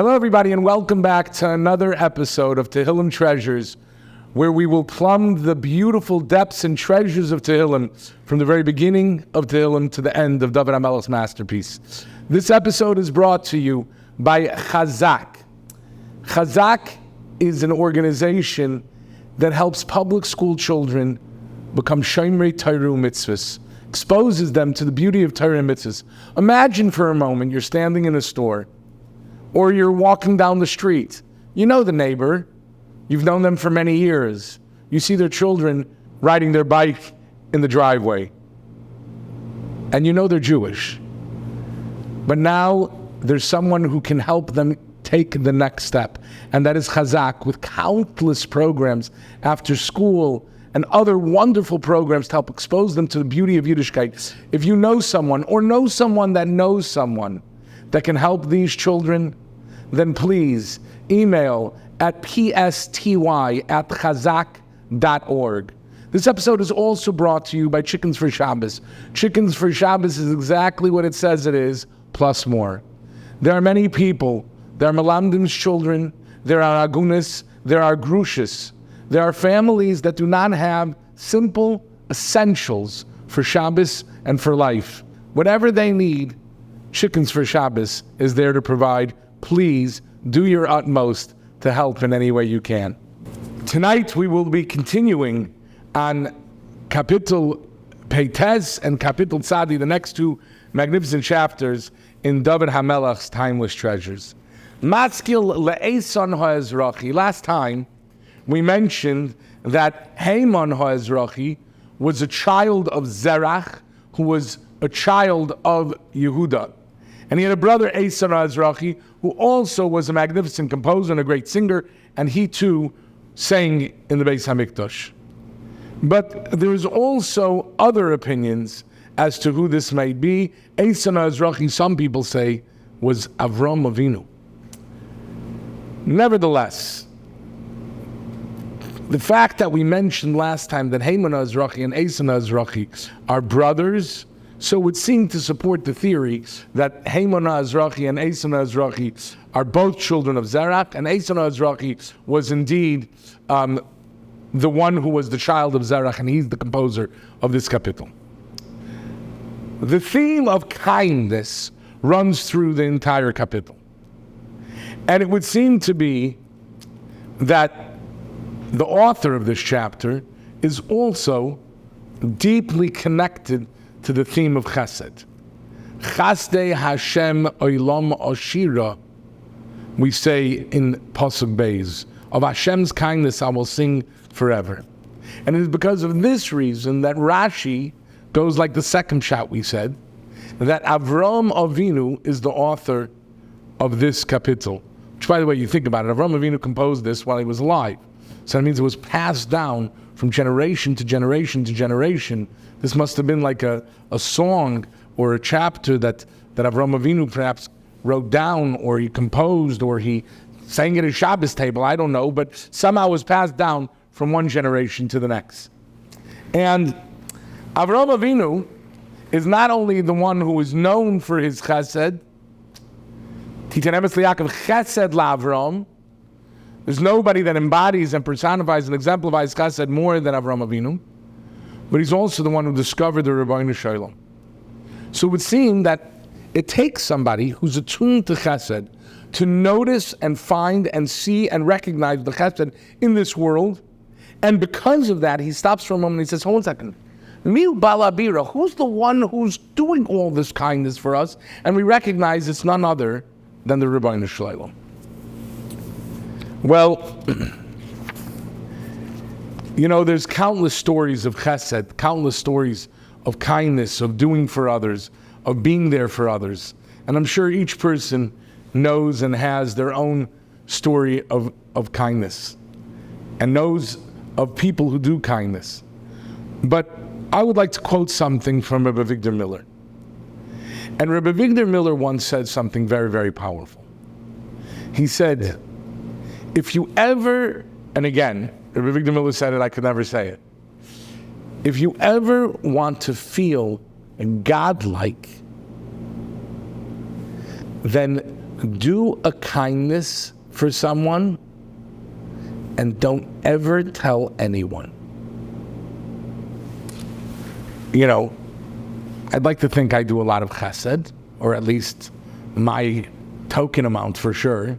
Hello, everybody, and welcome back to another episode of Tehillim Treasures, where we will plumb the beautiful depths and treasures of Tehillim from the very beginning of Tehillim to the end of David HaMelech's masterpiece. This episode is brought to you by Chazaq. Chazaq is an organization that helps public school children become Shomrei Torah mitzvahs, exposes them to the beauty of Torah and mitzvahs. Imagine for a moment you're standing in a store, or you're walking down the street. You know the neighbor. You've known them for many years. You see their children riding their bike in the driveway. And you know they're Jewish. But now there's someone who can help them take the next step. And that is Chazaq, with countless programs after school and other wonderful programs to help expose them to the beauty of Yiddishkeit. If you know someone or know someone that knows someone that can help these children, then please email at psty@chazaq.org. This episode is also brought to you by Chickens for Shabbos. Chickens for Shabbos is exactly what it says it is, plus more. There are many people. There are Melamdim's children. There are Agunis. There are Grushis. There are families that do not have simple essentials for Shabbos and for life. Whatever they need, Chickens for Shabbos is there to provide. Please do your utmost to help in any way you can. Tonight we will be continuing on Kapitel Peites and Kapitel Tzadi, the next two magnificent chapters in David HaMelech's Timeless Treasures. Matzkil le'eson ha'ezrachi. Last time we mentioned that Haman ha'ezrachi was a child of Zerach, who was a child of Yehuda. And he had a brother, Eson HaEzrachi, who also was a magnificent composer and a great singer, and he too sang in the Beis HaMikdash. But there's also other opinions as to who this may be. Eson HaEzrachi, some people say, was Avram Avinu. Nevertheless, the fact that we mentioned last time that Haman HaEzrachi and Eson HaEzrachi are brothers, so it would seem to support the theory that Haman HaEzrachi and Eson HaEzrachi are both children of Zerach, and Eson HaEzrachi was indeed the one who was the child of Zerach, and he's the composer of this kapitel. The theme of kindness runs through the entire kapitel. And it would seem to be that the author of this chapter is also deeply connected to the theme of chesed. Chasdei Hashem olam oshira, we say in Pasuk Beis, of Hashem's kindness I will sing forever. And it is because of this reason that Rashi goes like the second shot we said, that Avram Avinu is the author of this kapitel. Which, by the way, you think about it, Avram Avinu composed this while he was alive. So that means it was passed down from generation to generation to generation. This must have been like a song or a chapter that Avraham Avinu perhaps wrote down, or he composed, or he sang at his Shabbos table, I don't know, but somehow was passed down from one generation to the next. And Avraham Avinu is not only the one who is known for his chesed, Titan Emes Li'Yaakov chesed la'Avram. There's nobody that embodies and personifies and exemplifies chesed more than Avraham Avinu. But he's also the one who discovered the Rabbeinu Shalom. So it would seem that it takes somebody who's attuned to chesed to notice and find and see and recognize the chesed in this world. And because of that, he stops for a moment and he says, hold on a second. Miu balabira, who's the one who's doing all this kindness for us? And we recognize it's none other than the Rabbeinu Shalom. Well, you know, there's countless stories of chesed, countless stories of kindness, of doing for others, of being there for others. And I'm sure each person knows and has their own story of kindness and knows of people who do kindness. But I would like to quote something from Rabbi Victor Miller. And Rabbi Victor Miller once said something very, very powerful. He said, if you ever, and again, Rabbi Victor Miller said it, I could never say it. If you ever want to feel godlike, then do a kindness for someone and don't ever tell anyone. You know, I'd like to think I do a lot of chesed, or at least my token amount for sure.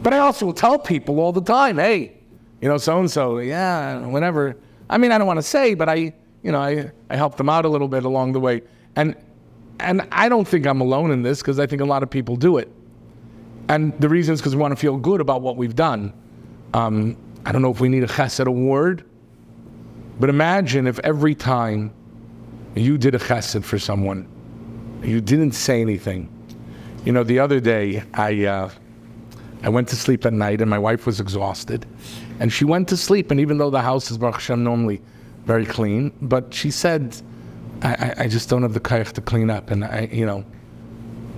But I also will tell people all the time, hey, you know, so-and-so, yeah, whatever. I mean, I don't want to say, but I help them out a little bit along the way. And I don't think I'm alone in this, because I think a lot of people do it. And the reason is because we want to feel good about what we've done. I don't know if we need a chesed award, but imagine if every time you did a chesed for someone, you didn't say anything. You know, the other day, I went to sleep at night, and my wife was exhausted. And she went to sleep, and even though the house is, Baruch Hashem, normally very clean, but she said, I just don't have the kayak to clean up. And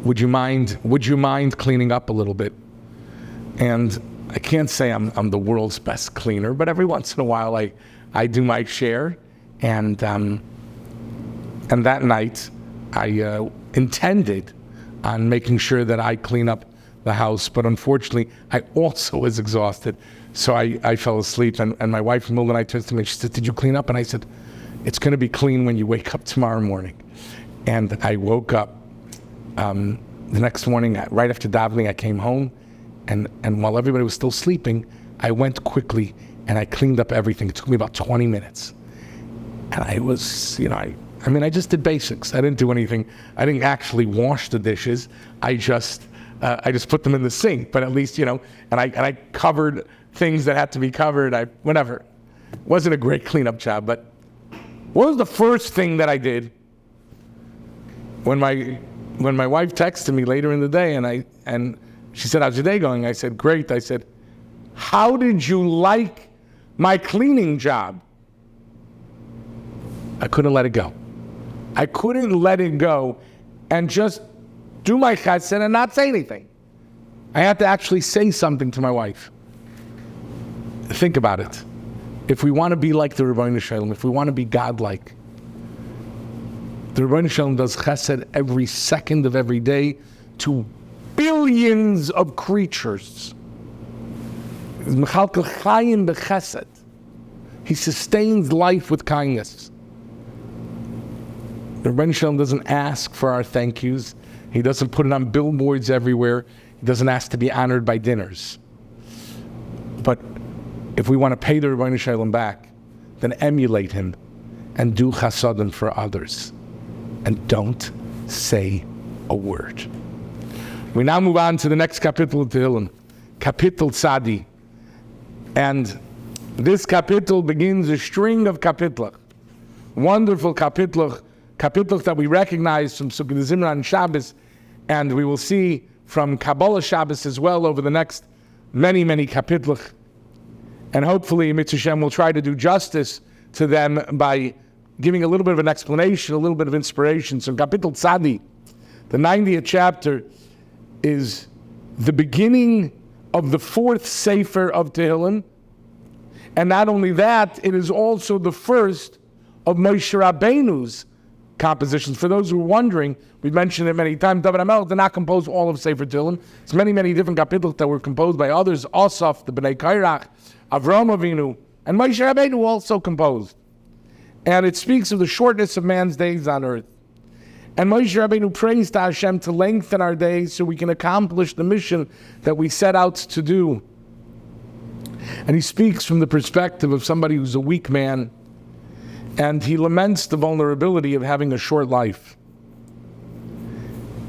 would you mind cleaning up a little bit? And I can't say I'm the world's best cleaner, but every once in a while I do my share. And that night I intended on making sure that I clean up the house, but unfortunately I also was exhausted, so I fell asleep. And my wife in the middle of the night turns to me and she said, did you clean up? And I said, it's going to be clean when you wake up tomorrow morning. And I woke up the next morning, right after davening. I came home, and while everybody was still sleeping, I went quickly and I cleaned up everything. It took me about 20 minutes. And I was, I just did basics. I didn't do anything. I didn't actually wash the dishes. I just put them in the sink, but at least, and I covered things that had to be covered. Whatever. It wasn't a great cleanup job, but what was the first thing that I did when my wife texted me later in the day and she said, how's your day going? I said, great. I said, how did you like my cleaning job? I couldn't let it go. I couldn't let it go and just do my chesed and not say anything. I had to actually say something to my wife. Think about it. If we want to be like the Ribbono Shel Olam, if we want to be God-like, the Ribbono Shel Olam does chesed every second of every day to billions of creatures. He sustains life with kindness. The Ribbono Shel Olam doesn't ask for our thank yous. He doesn't put it on billboards everywhere. He doesn't ask to be honored by dinners. But if we want to pay the Ribbono Shel Olam back, then emulate him and do chasadim for others. And don't say a word. We now move on to the next kapitel of Tehillim, Kapitel Tzadi. And this kapitel begins a string of kapitlach. Wonderful kapitlach that we recognize from Sukkot Zimra and Shabbos, and we will see from Kabbalah Shabbos as well over the next many, many kapitlach. And hopefully, Mitzvah Shem will try to do justice to them by giving a little bit of an explanation, a little bit of inspiration. So Kapitel Tzadi, the 90th chapter, is the beginning of the fourth Sefer of Tehillim. And not only that, it is also the first of Moshe Rabbeinu's compositions. For those who are wondering, we've mentioned it many times, David HaMelech did not compose all of Sefer Tehillim. There's many, many different kapitals that were composed by others, Asaf, the Bnei Kairach, Avraham Avinu, and Moshe Rabbeinu also composed. And it speaks of the shortness of man's days on earth. And Moshe Rabbeinu prays to Hashem to lengthen our days so we can accomplish the mission that we set out to do. And he speaks from the perspective of somebody who's a weak man, and he laments the vulnerability of having a short life.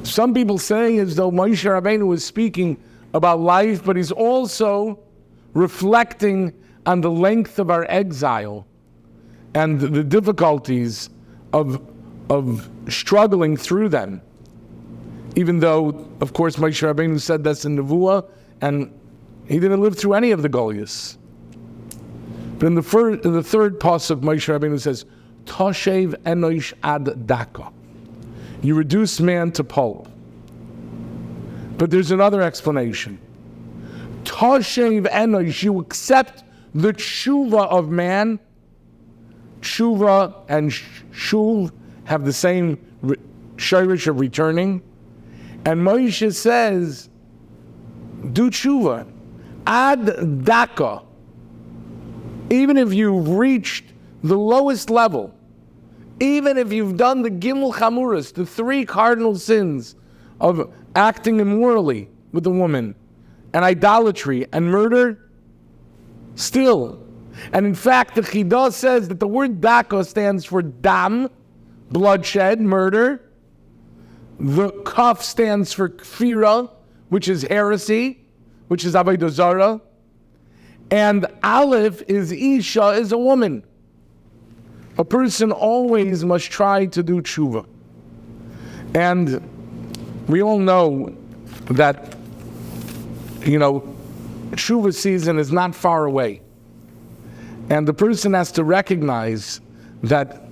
Some people say as though Moshe Rabbeinu is speaking about life, but he's also reflecting on the length of our exile and the difficulties of struggling through them. Even though, of course, Moshe Rabbeinu said this in Nevuah, and he didn't live through any of the Goliaths. But in the third pasuk, Moshe Rabbeinu says, Toshev enosh ad daka. You reduce man to pulp. But there's another explanation. Toshev enosh, you accept the tshuva of man. Tshuva and shuv have the same shirish of returning. And Moshe says, do tshuva. Ad daka. Even if you've reached the lowest level, even if you've done the Gimel Chamuras, the 3 cardinal sins of acting immorally with a woman, and idolatry, and murder, still. And in fact, the Chidah says that the word daka stands for dam, bloodshed, murder. The kaf stands for kfira, which is heresy, which is avodah zarah. And aleph is isha, is a woman. A person always must try to do tshuva. And we all know that, tshuva season is not far away. And the person has to recognize that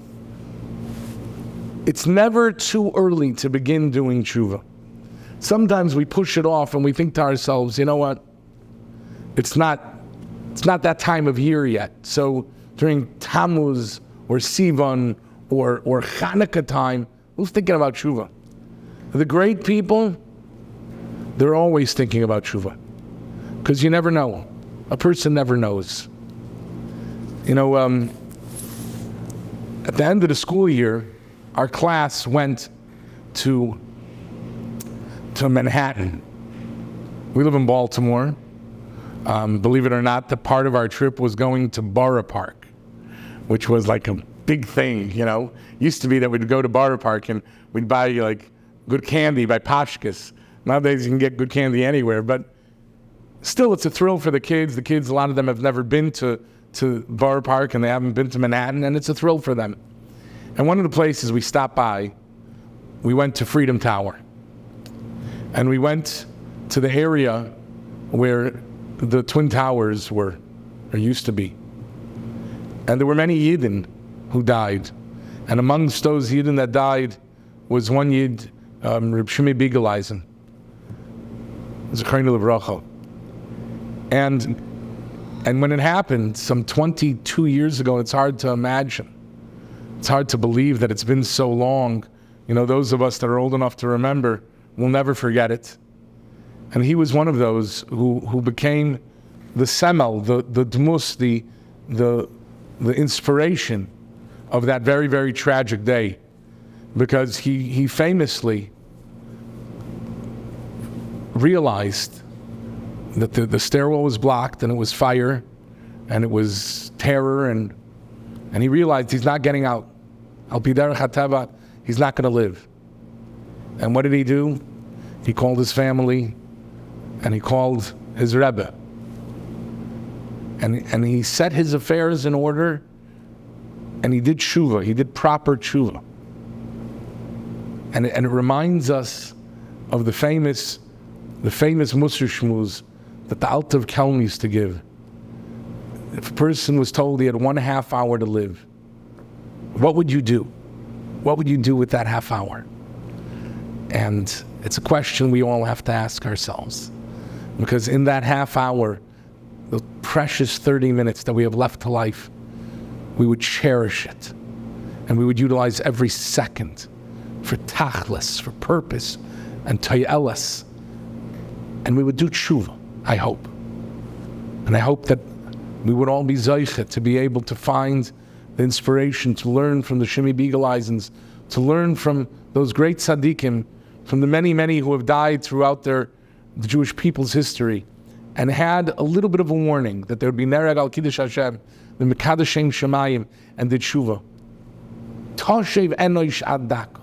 it's never too early to begin doing tshuva. Sometimes we push it off and we think to ourselves, you know what? It's not that time of year yet. So during Tammuz or Sivan or Chanukah time, who's thinking about tshuva? The great people, they're always thinking about tshuva. Because you never know. A person never knows. At the end of the school year, our class went to Manhattan. We live in Baltimore. Believe it or not, the part of our trip was going to Borough Park, which was like a big thing, Used to be that we'd go to Borough Park and we'd buy like good candy by Pashkas. Nowadays you can get good candy anywhere, but still it's a thrill for the kids. The kids, a lot of them have never been to Borough Park and they haven't been to Manhattan, and it's a thrill for them. And one of the places we stopped by, we went to Freedom Tower. And we went to the area where the Twin Towers were, or used to be. And there were many Yidden who died. And amongst those Yidden that died was one Yid, Reb Shimi Bigeleisen. Zechariah Livracha. And when it happened some 22 years ago, it's hard to imagine. It's hard to believe that it's been so long. Those of us that are old enough to remember will never forget it. And he was one of those who became the semel, the dmus, the inspiration of that very, very tragic day. Because he famously realized that the stairwell was blocked and it was fire and it was terror, and he realized he's not getting out. Al pi derech hateva, he's not going to live. And what did he do? He called his family and he called his Rebbe. And he set his affairs in order, and he did tshuva. He did proper tshuva. And it reminds us of the famous Musar Shmuz that the Altav Kelm used to give. If a person was told he had 1.5 hour to live, what would you do? What would you do with that half hour? And it's a question we all have to ask ourselves. Because in that half hour, the precious 30 minutes that we have left to life, we would cherish it. And we would utilize every second for tachlis, for purpose, and tayeles. And we would do tshuva, I hope. And I hope that we would all be zeichet to be able to find the inspiration to learn from the Shimi Bigeleisens, to learn from those great tzaddikim, from the many, many who have died throughout the Jewish people's history, and had a little bit of a warning that there would be nereg al kiddush Hashem, the mekadeshem shemayim, and the tshuva. Toshev enoish ad daka.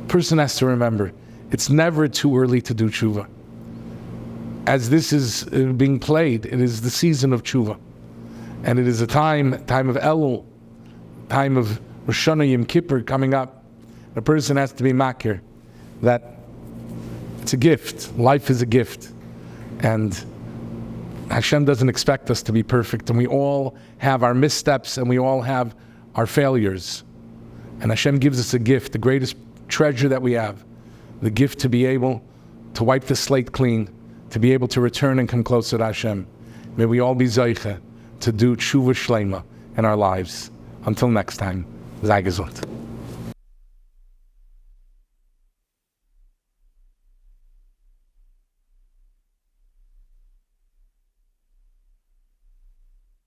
Person has to remember, it's never too early to do tshuva. As this is being played, it is the season of tshuva, and it is a time of Elul, time of Rosh Hashanah Yom Kippur coming up. A person has to be makir that it's a gift. Life is a gift, and Hashem doesn't expect us to be perfect, and we all have our missteps and we all have our failures. And Hashem gives us a gift, the greatest treasure that we have, the gift to be able to wipe the slate clean, to be able to return and come closer to Hashem. May we all be zeicha to do tshuva shlema in our lives. Until next time, sei gesund.